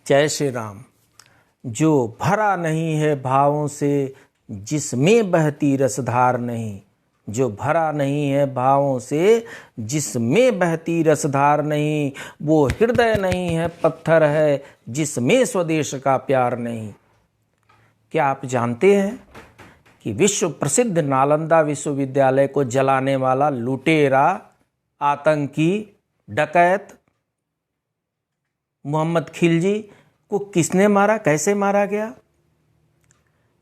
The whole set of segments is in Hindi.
जय श्री राम। जो भरा नहीं है भावों से, जिसमें बहती रसधार नहीं। जो भरा नहीं है भावों से, जिसमें बहती रसधार नहीं। वो हृदय नहीं है, पत्थर है, जिसमें स्वदेश का प्यार नहीं। क्या आप जानते हैं कि विश्व प्रसिद्ध नालंदा विश्वविद्यालय को जलाने वाला लुटेरा, आतंकी, डकैत मोहम्मद खिलजी को किसने मारा, कैसे मारा गया?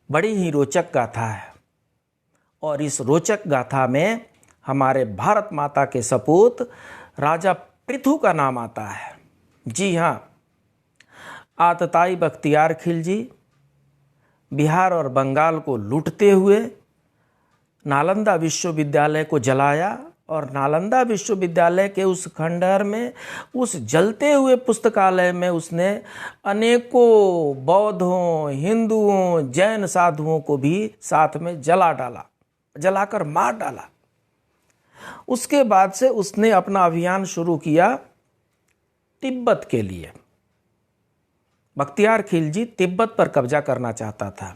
बड़ी ही रोचक गाथा है। और इस रोचक गाथा में हमारे भारत माता के सपूत राजा पृथु का नाम आता है। जी हाँ, आतताई बख्तियार खिलजी बिहार और बंगाल को लूटते हुए नालंदा विश्वविद्यालय को जलाया और नालंदा विश्वविद्यालय के उस खंडहर में, उस जलते हुए पुस्तकालय में उसने अनेकों बौद्धों, हिंदुओं, जैन साधुओं को भी साथ में जला डाला, जलाकर मार डाला। उसके बाद से उसने अपना अभियान शुरू किया तिब्बत के लिए। बख्तियार खिलजी तिब्बत पर कब्जा करना चाहता था।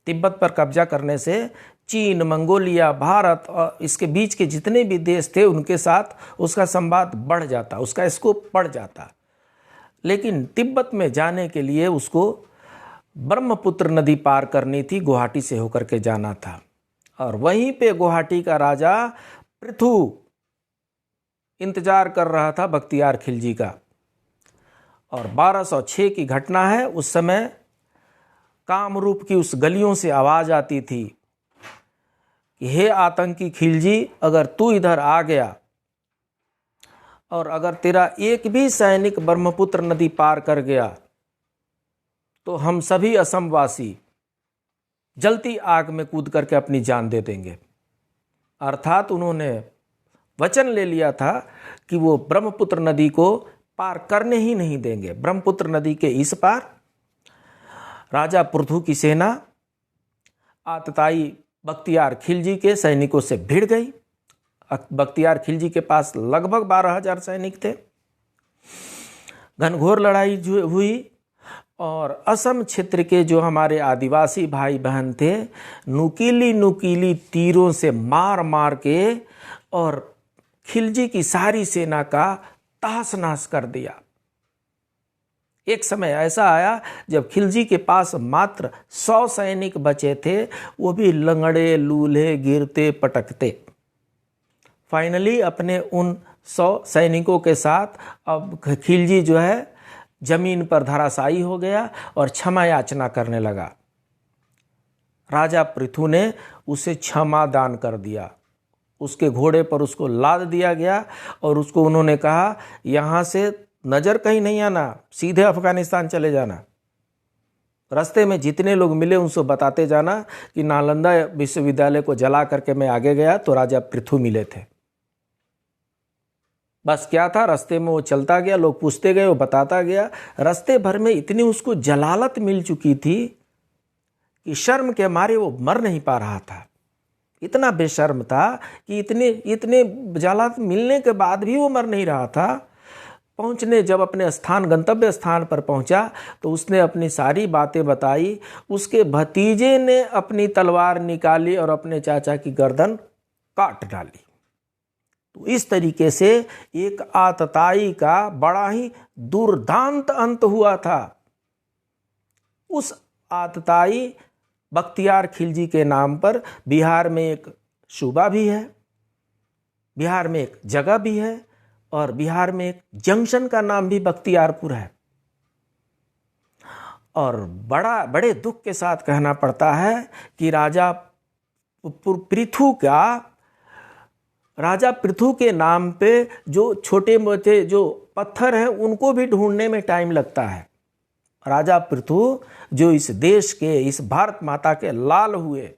तिब्बत पर कब्जा करने से चीन, मंगोलिया, भारत और इसके बीच के जितने भी देश थे उनके साथ उसका संवाद बढ़ जाता, उसका स्कोप बढ़ जाता। लेकिन तिब्बत में जाने के लिए उसको ब्रह्मपुत्र नदी पार करनी थी, गुवाहाटी से होकर के जाना था। और वहीं पे गुवाहाटी का राजा पृथु इंतजार कर रहा था बख्तियार खिलजी का। और 1206 की घटना है। उस समय कामरूप की उस गलियों से आवाज आती थी कि हे आतंकी खिलजी, अगर तू इधर आ गया और अगर तेरा एक भी सैनिक ब्रह्मपुत्र नदी पार कर गया तो हम सभी असमवासी जलती आग में कूद करके अपनी जान दे देंगे। अर्थात उन्होंने वचन ले लिया था कि वो ब्रह्मपुत्र नदी को पार करने ही नहीं देंगे। ब्रह्मपुत्र नदी के इस पार राजा पृथु की सेना आतताई बख्तियार खिलजी के सैनिकों से भिड़ गई। बख्तियार खिलजी के पास लगभग 12,000 सैनिक थे। घनघोर लड़ाई हुई और असम क्षेत्र के जो हमारे आदिवासी भाई बहन थे, नुकीली नुकीली तीरों से मार मार के और खिलजी की सारी सेना का तहस नहस कर दिया। एक समय ऐसा आया जब खिलजी के पास मात्र 100 सैनिक बचे थे, वो भी लंगड़े लूल्हे, गिरते पटकते। फाइनली अपने उन 100 सैनिकों के साथ अब खिलजी जो है जमीन पर धराशायी हो गया और क्षमा याचना करने लगा। राजा पृथु ने उसे क्षमा दान कर दिया। उसके घोड़े पर उसको लाद दिया गया और उसको उन्होंने कहा, यहाँ से नजर कहीं नहीं आना, सीधे अफगानिस्तान चले जाना। रास्ते में जितने लोग मिले उनसे बताते जाना कि नालंदा विश्वविद्यालय को जला करके मैं आगे गया तो राजा पृथु मिले थे। बस क्या था, रास्ते में वो चलता गया, लोग पूछते गए, वो बताता गया। रास्ते भर में इतनी उसको जलालत मिल चुकी थी कि शर्म के मारे वो मर नहीं पा रहा था। इतना बेशर्म था कि इतने जलालत मिलने के बाद भी वो मर नहीं रहा था। जब अपने गंतव्य स्थान पर पहुंचा तो उसने अपनी सारी बातें बताई। उसके भतीजे ने अपनी तलवार निकाली और अपने चाचा की गर्दन काट डाली। तो इस तरीके से एक आतताई का बड़ा ही दुर्दांत अंत हुआ था। उस आतताई बख्तियार खिलजी के नाम पर बिहार में एक सूबा भी है, बिहार में एक जगह भी है और बिहार में एक जंक्शन का नाम भी बख्तियारपुर है। और बड़े दुख के साथ कहना पड़ता है कि राजा पृथु के नाम पे जो छोटे मोटे जो पत्थर हैं उनको भी ढूंढने में टाइम लगता है। राजा पृथु जो इस देश के, इस भारत माता के लाल हुए,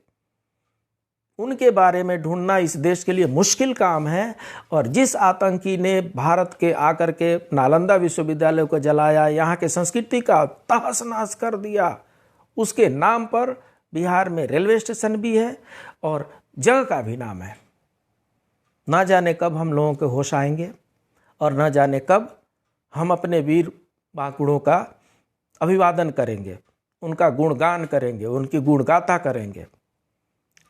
उनके बारे में ढूंढना इस देश के लिए मुश्किल काम है। और जिस आतंकी ने भारत के आकर के नालंदा विश्वविद्यालय को जलाया, यहाँ के संस्कृति का तहस नहस कर दिया, उसके नाम पर बिहार में रेलवे स्टेशन भी है और जगह का भी नाम है। ना जाने कब हम लोगों के होश आएंगे और न जाने कब हम अपने वीर बांकुड़ों का अभिवादन करेंगे, उनका गुणगान करेंगे, उनकी गुणगाथा करेंगे।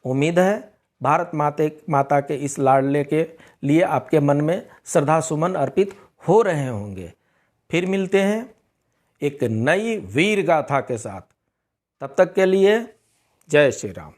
उम्मीद है भारत माता के इस लाडले के लिए आपके मन में श्रद्धा सुमन अर्पित हो रहे होंगे। फिर मिलते हैं एक नई वीर गाथा के साथ। तब तक के लिए जय श्री राम।